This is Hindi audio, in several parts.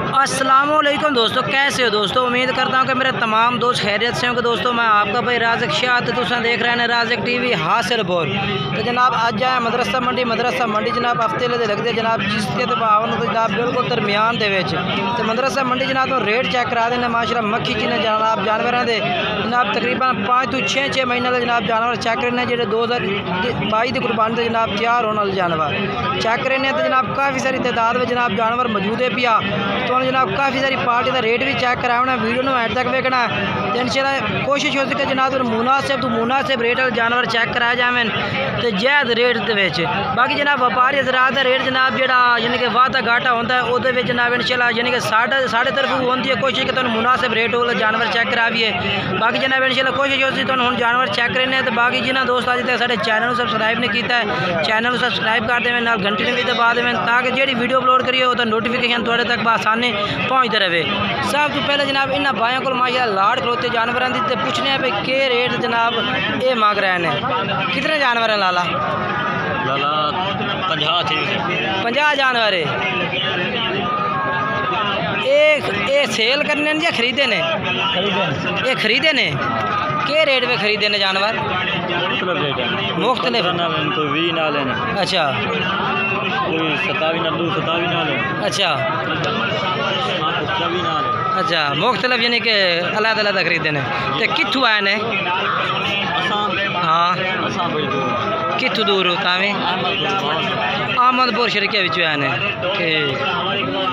अस्सलामुअलैकुम दोस्तों, कैसे हो दोस्तों। उम्मीद करता हूँ कि मेरे तमाम दोस्त खैरियत से होंगे। दोस्तों मैं आपका भाई राज़िक शाह, तो तुम देख रहे हैं राज़िक टीवी हासिल बोर। तो जनाब आज जाए मदरसा मंडी जनाब हफ्ते लगते जनाब जिसके तबावन तो जनाब बिल्कुल दरमियान दे विच तो मदरसा मंडी जनाब तो रेट चेक करा देने माशाल्लाह। मक्खी जिन्हें जनाब जानवरों के जनाब तकरीबन 5 तो 6 महीने के जनाब जानवर चेक करने जो 2022 की कुर्बानी से जनाब तैयार होने वाले जानवर चेक करने तो जनाब काफ़ी सारी तादाद में जनाब जानवर मौजूद है पिया। तो जनाब काफ़ी सारी पार्टी का रेट भी चेक कराना, वीडियो में एंड तक वेखना तो इंशाल्लाह कोशिश हो सके जनाब मुनासिब रेट वाले जानवर चेक कराए जाए तो जायज़ रेट के। बाकी जनाब व्यापारी हजरात का रेट जनाब जो यानी कि वाधा घाटा होता है वो जनाब इंशाल्लाह यानी कि साढ़े तरफ होती है कोशिश कि तुम मुनासिब रेट वाला जानवर चेक कराइए। बाकी जनाब इंशाल्लाह कोशिश होती तुम हम जानवर चेक करने। तो बाकी जिन्हें दोस्त अज तक साढ़े चैनल सबसक्राइब नहीं किया है चैनल सबसक्राइब कर देवें, नाल घंटी ने भी दबा देवें ताकि जी वीडियो अपलोड करिए वो नोटिफिकेशन थोड़े तक आसानी पहुँचते रहे। सब तो पहले जनाब इन भाइयों को माशाल्लाह लाड़ खलोते जानवरों की पूछने भाई के रेट जनाब ये मांग रहे हैं। कितने जानवर हैं लाला? 50 जानवर है। ये सेल करने या खरीदे ने? ये खरीदे ने। के रेट पे खरीदे ने जानवर? मुख्तलिफ अच्छा अच्छा अच्छा मुख्तलिफ यानी कि अलग खरीदे ने। तो कितों आए ने? हाँ कितों दूर तावें अहमदपुर शरीके विच आए ने।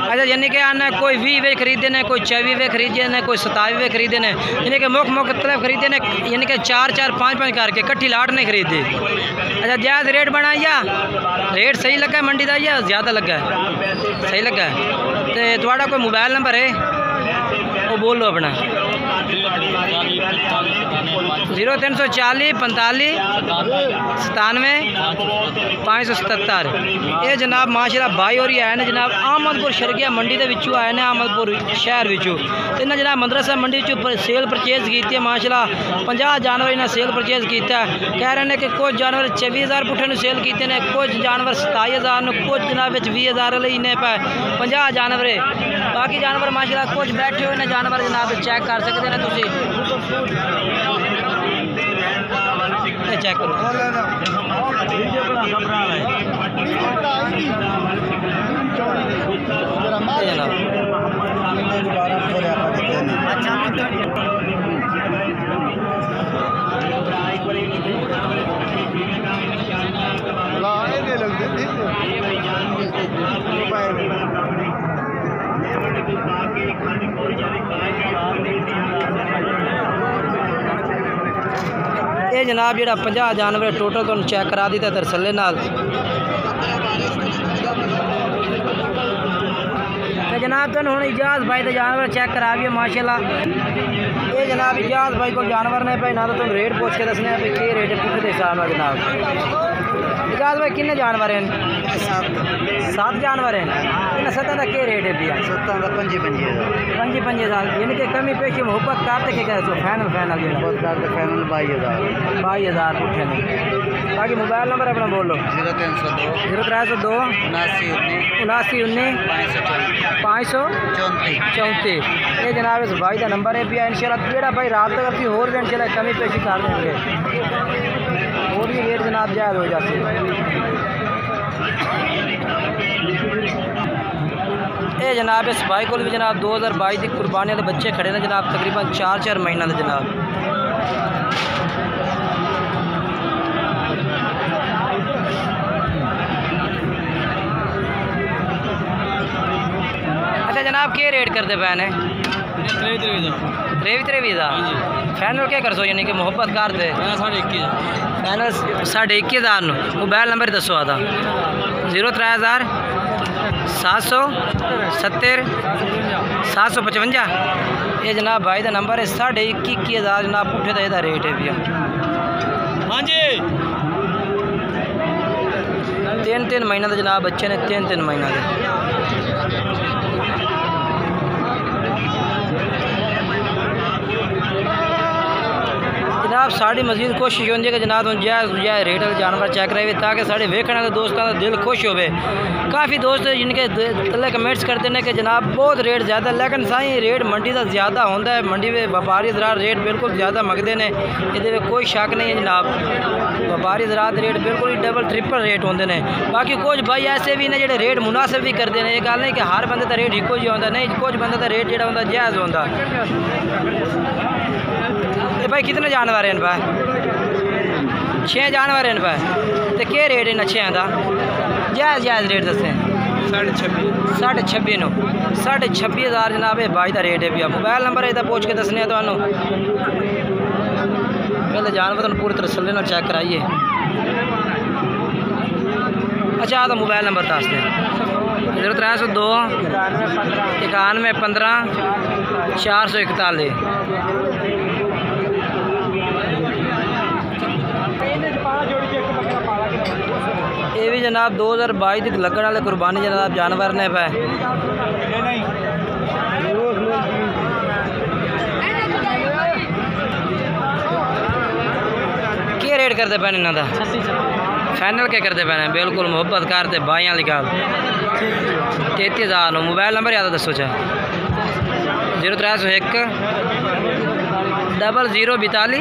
अच्छा यानी कि आने कोई 20 वे खरीदे ने, कोई 24 वे खरीदे ने, कोई 27 वे खरीदे ने, यानी कि मुख्तलिफ खरीदे ने यानी कि 4 5 करके कट्ठी लाट नहीं खरीदी। अच्छा जायज़ रेट बनाइया रेट सही लगा मंडी का या ज़्यादा लगा? सही लगा। तो थोड़ा कोई मोबाइल नंबर है वो बोल लो अपना। 0340 45 97 577। ये जनाब माशाल्लाह भाई और आए हैं जनाब अहमदपुर शरकिया मंडी के विचों आए हैं, अहमदपुर शहर विचों। इन्हें जनाब मदरसा मंडी सेल परचेज की है माशाल्लाह। 50 जानवर इन्हें सेल परचेज किया। कह रहे हैं कि कुछ जानवर 24,000 पुट्ठे ने सेल किए हैं, कुछ जानवर 27,000 कुछ जनाब 20,000 इन्हें पे 50 जानवर। बाकी जानवर माशाल्लाह कुछ बैठे हुए ने जानवर जनाब चेक कर सकते हैं। चेक करो ये जनाब जो 50 जानवर टोटल तो चेक करा दिता तरसले नाल। जनाब तुम हूँ इजाज भाई तो जानवर चेक करा भी माशाल्लाह। ये जनाब इजाज भाई को जानवर ने भाई ना तो तुम रेट पूछ के दसने भाई के रेट पुछ के हिसाब में जनाब। इजाज भाई कितने जानवर हैं? 7 जानवर हैं। इन 7 का के रेट है भैया? 7 का 55,000 यानी कि कमी पेशी मोहब्बत करते के कह फाइनल फाइनल 22,000 पुठे ने। बाकी मोबाइल नंबर अपना बोल लो। 0302 79 19 534। ये जनाब इस भाई का नंबर है भैया। इंशाल्लाह जेड़ा भाई रात तक अपनी होर भी इंशाल्लाह कमी पेशी कर देंगे और भी रेट जनाब जायज़ हो जाते। ये जनाब इस भाई को भी जनाब 2022 की कुर्बानी वाले बच्चे खड़े ने जनाब तकरीबन 4 महीना के जनाब। अच्छा जनाब के रेट करते पे ने? 23,000 फाइनल क्या कर सो यानी कि मोहब्बत कर दे? फाइनल 21,000। मोबाइल नंबर दसो आता। 03,000 770 755। ये जनाब भाई का नंबर है। 21,000 जनाब पुठे का यदा रेट है भैया। हाँ जी 3 महीना के जनाब बच्चे ने 3 महीना के। जनाब साड़ी मजीद कोशिश होती है कि जनाब जायज़ रेट वाले जानवर चेक कराए ताकि साढ़े वेखने वाले दोस्तों का दिल खुश हो। काफ़ी दोस्त जिनके तले कमेंट्स करते हैं कि जनाब बहुत रेट ज़्यादा, लेकिन साईं रेट मंडी का ज़्यादा होता है। मंडी में व्यापारी ज़रात रेट बिल्कुल ज़्यादा मंगते हैं, ये कोई शक नहीं है जनाब। व्यापारी ज़रात रेट बिल्कुल ही डबल ट्रिपल रेट होंगे ने। बाकी कुछ भाई ऐसे भी ने जो रेट मुनासिब भी करते हैं, ये गल नहीं कि हर बंदे का रेट इको जी होता नहीं, कुछ बंदे का रेट जो होता जायज़ होता। भाई कितने जानवर हैं भाई? 6 जानवर हैं भाई, तो क्या रेट इन 6 का? जायज़ रेट दसें। 26,500 26,500 जनाब भाई का रेट है। भी मोबाइल नंबर इधर पूछ के दसने तो पहले जानवर तो पूरी तरह सल्ले चेक कराइए। अच्छा तो मोबाइल नंबर दस दें। 0302 91 15 441। ये भी जनाब 2022 तक लगने वाले कुर्बानी जनाब जानवर ने पे। क्या रेट करते पे इन्हों का? फाइनल क्या करते पे? बिल्कुल मुहब्बत करते भाई वाली गल। 33,000। मोबाइल नंबर याद दसो चाहे? 0301 0042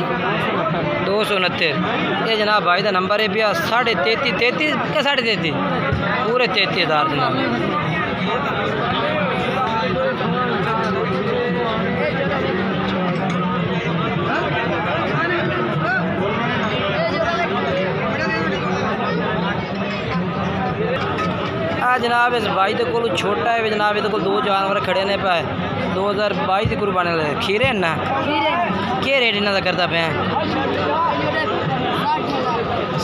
269। ये जनाब भाई का नंबर है भैया। 33,500 क्या 33,500? पूरे 33,000 जनाब। जनाब इस भाई के को छोटा है जनाब, ये 2 जानवर खड़े ने पे 2022 की कुर्बानी वाले खीरे ना। क्या रेट इन्हों का करता पे?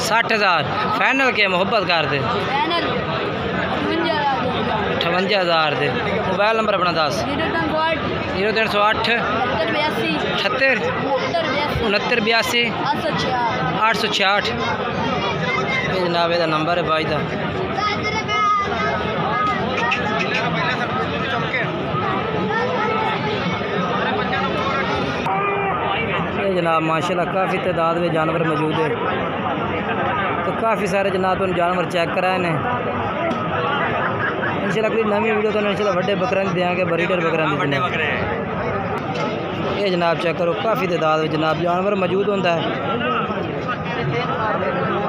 60,000। फाइनल के मुहब्बत कर दे 58,000 दे। मोबाइल नंबर अपना 10 0308 76 69 82 866। ये जनाब यदा नंबर है भाई का। जनाब माशाल्लाह काफ़ी तादाद में जानवर मौजूद है, तो काफ़ी सारे जनाब तो जानवर चेक कराए ने। इंशाल्लाह अगली नवी वीडियो तो इंशाल्लाह बड़े बकरा देंगे, ब्रीडर बकरा देने। ये जनाब चेक करो काफ़ी तादाद में जनाब जानवर मौजूद होता है।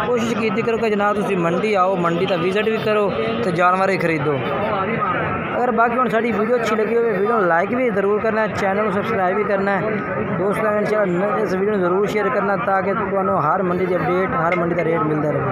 कोशिश की करो कि जनाब तुम मंडी आओ, मंडी का विजिट भी करो तो जानवर ही खरीदो। अगर बाकी हम साड़ी वीडियो अच्छी लगी हो वीडियो लाइक भी ज़रूर करना है, चैनल को सब्सक्राइब भी करना है। दोस्तों में इंशाल्लाह इस वीडियो को ज़रूर शेयर करना ताकि तुम्हें हर मंडी की अपडेट, हर मंडी का रेट मिलता रहे।